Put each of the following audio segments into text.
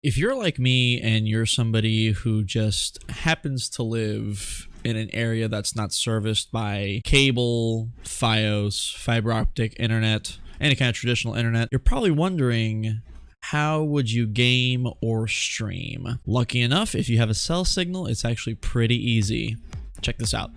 If you're like me and you're somebody who just happens to live in an area that's not serviced by cable, Fios, fiber optic internet, any kind of traditional internet, you're probably wondering, how would you game or stream? Lucky enough, if you have a cell signal, it's actually pretty easy. Check this out.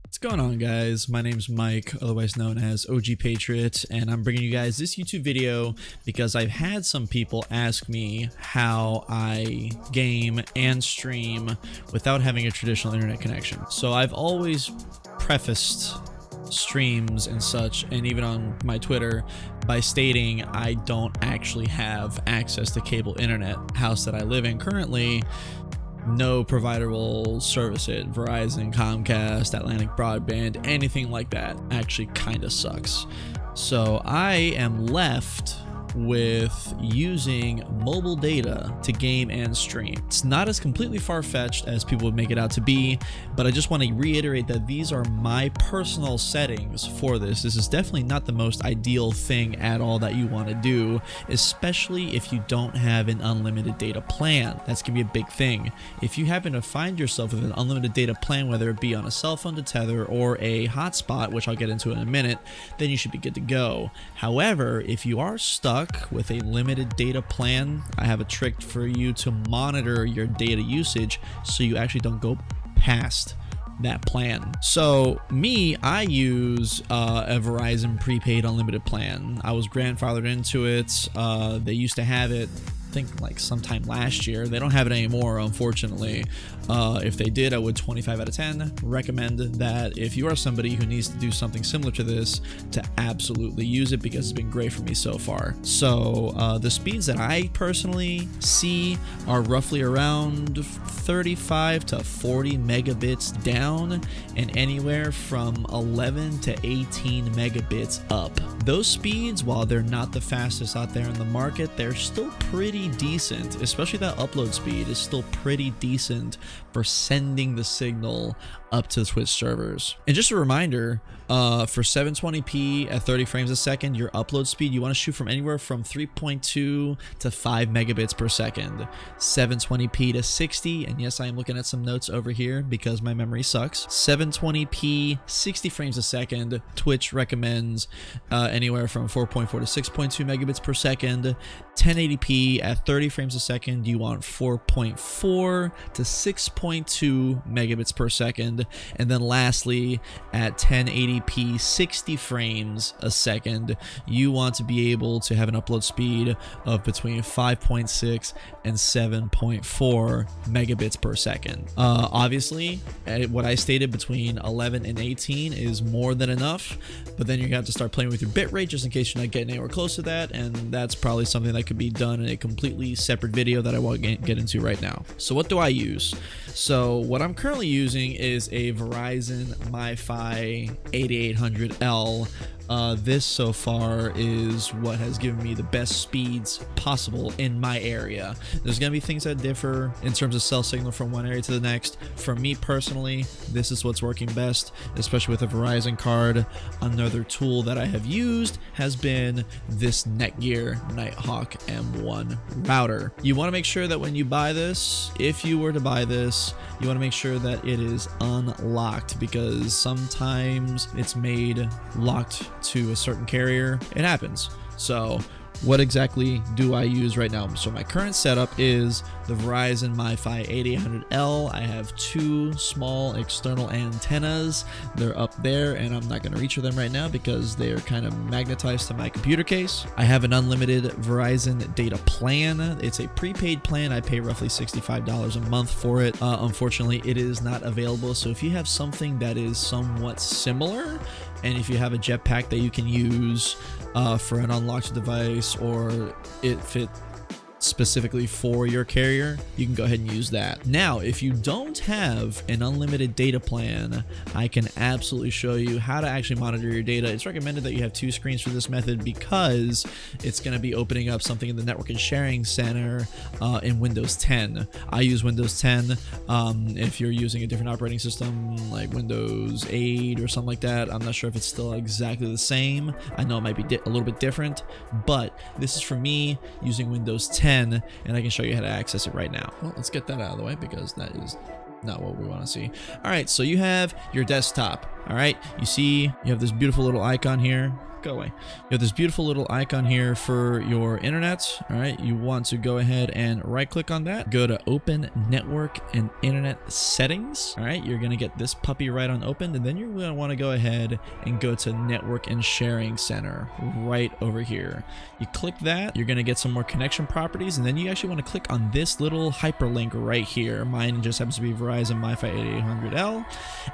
What's going on, guys? My name's Mike, otherwise known as OG Patriot, and I'm bringing you guys this YouTube video because I've had some people ask me how I game and stream without having a traditional internet connection. So I've always prefaced streams and such, and even on my Twitter, by stating I don't actually have access to cable internet. House that I live in currently, no provider will service it. Verizon, Comcast, Atlantic Broadband, anything like that actually kind of sucks. So I am left with using mobile data to game and stream. It's not as completely far-fetched as people would make it out to be, but I just want to reiterate that these are my personal settings for this. This is definitely not the most ideal thing at all that you want to do, especially if you don't have an unlimited data plan. That's gonna be a big thing. If you happen to find yourself with an unlimited data plan, whether it be on a cell phone to tether or a hotspot, which I'll get into in a minute, then you should be good to go. However, if you are stuck with a limited data plan, I have a trick for you to monitor your data usage so you actually don't go past that plan. So me, I use a Verizon prepaid unlimited plan. I was grandfathered into it. They used to have it, I think, like sometime last year. They don't have it anymore, unfortunately. If they did, I would 25 out of 10 recommend that if you are somebody who needs to do something similar to this, to absolutely use it, because it's been great for me so far. So the speeds that I personally see are roughly around 35 to 40 megabits down and anywhere from 11 to 18 megabits up. Those speeds, while they're not the fastest out there in the market, they're still pretty decent. Especially that upload speed is still pretty decent for sending the signal up to the Twitch servers. And just a reminder, for 720p at 30 frames a second, your upload speed, you want to shoot from anywhere from 3.2 to 5 megabits per second. 720p to 60, and yes, I am looking at some notes over here because my memory sucks. 720p, 60 frames a second, Twitch recommends anywhere from 4.4 to 6.2 megabits per second. 1080p at 30 frames a second, you want 4.4 to 6.2 megabits per second. And then lastly, at 1080p 60 frames a second, you want to be able to have an upload speed of between 5.6 and 7.4 megabits per second. Obviously, what I stated between 11 and 18 is more than enough, but then you have to start playing with your bitrate just in case you're not getting anywhere close to that, and that's probably something that could be done in a completely separate video that I won't get into right now. So what do I use? So what I'm currently using is a Verizon MiFi 8800L. This so far is what has given me the best speeds possible in my area. There's gonna be things that differ in terms of cell signal from one area to the next. For me personally, this is what's working best, especially with a Verizon card. Another tool that I have used has been this Netgear Nighthawk M1 router. You want to make sure that when you buy this, if you were to buy this, you want to make sure that it is unlocked, because sometimes it's made locked to a certain carrier. It happens. So what exactly do I use right now? So my current setup is the Verizon MiFi 8800L. I have two small external antennas. They're up there, and I'm not going to reach for them right now because they are kind of magnetized to my computer case. I have an unlimited Verizon data plan. It's a prepaid plan. I pay roughly $65 a month for it. Unfortunately, it is not available. So if you have something that is somewhat similar, and if you have a jetpack that you can use for an unlocked device, or if it specifically for your carrier, you can go ahead and use that. Now, if you don't have an unlimited data plan, I can absolutely show you how to actually monitor your data. It's recommended that you have 2 screens for this method because it's going to be opening up something in the network and sharing center in Windows 10. I use Windows 10. If you're using a different operating system like Windows 8 or something like that, I'm not sure if it's still exactly the same. I know it might be a little bit different, but this is for me using Windows 10, and I can show you how to access it right now. Well, let's get that out of the way because that is not what we want to see. All right, so you have your desktop. All right, you see you have this beautiful little icon here. Go away. You have this beautiful little icon here for your internet. All right, you want to go ahead and right click on that, go to open network and internet settings. All right, you're going to get this puppy right on open, and then you're going to want to go ahead and go to network and sharing center right over here. You click that, you're going to get some more connection properties, and then you actually want to click on this little hyperlink right here. Mine just happens to be Verizon MiFi 8800L,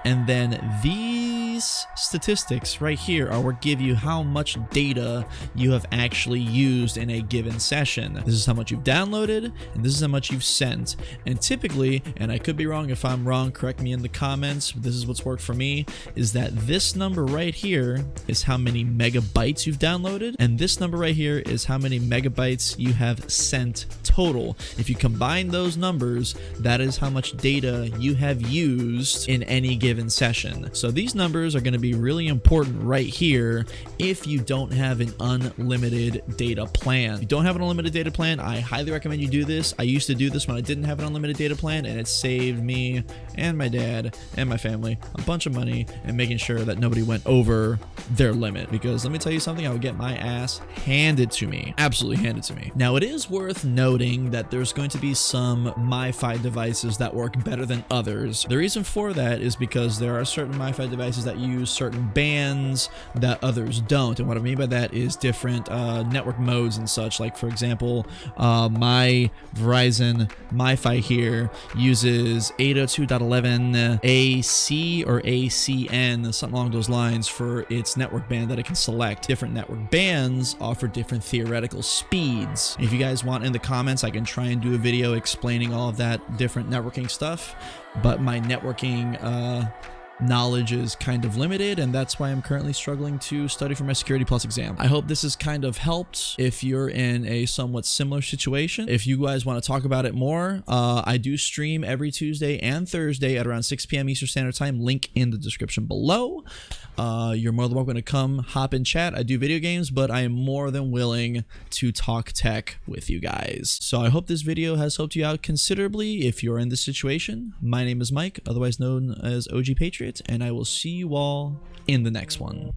and then these statistics right here are what give you how much data you have actually used in a given session. This is how much you've downloaded, and this is how much you've sent. And typically, and I could be wrong, if I'm wrong, correct me in the comments, but this is what's worked for me, is that this number right here is how many megabytes you've downloaded, and this number right here is how many megabytes you have sent total. If you combine those numbers, that is how much data you have used in any given session. So these numbers are going to be really important right here if you don't have an unlimited data plan. If you don't have an unlimited data plan, I highly recommend you do this. I used to do this when I didn't have an unlimited data plan, and it saved me and my dad and my family a bunch of money and making sure that nobody went over their limit. Because let me tell you something, I would get my ass handed to me. Absolutely handed to me. Now, it is worth noting that there's going to be some MiFi devices that work better than others. The reason for that is because there are certain MiFi devices that use certain bands that others don't. And what I mean by that is different network modes and such. Like, for example, my Verizon MiFi here uses 802.11 AC or ACN, something along those lines, for its network band that it can select. Different network bands offer different theoretical speeds. If you guys want, in the comments, I can try and do a video explaining all of that different networking stuff, but my networking knowledge is kind of limited, and that's why I'm currently struggling to study for my Security Plus exam. I hope this has kind of helped if you're in a somewhat similar situation. If you guys want to talk about it more, I do stream every Tuesday and Thursday at around 6 p.m. Eastern Standard Time, link in the description below. You're more than welcome to come hop in chat. I do video games, but I am more than willing to talk tech with you guys. So I hope this video has helped you out considerably if you're in this situation. My name is Mike, otherwise known as OG Patriot, and I will see you all in the next one.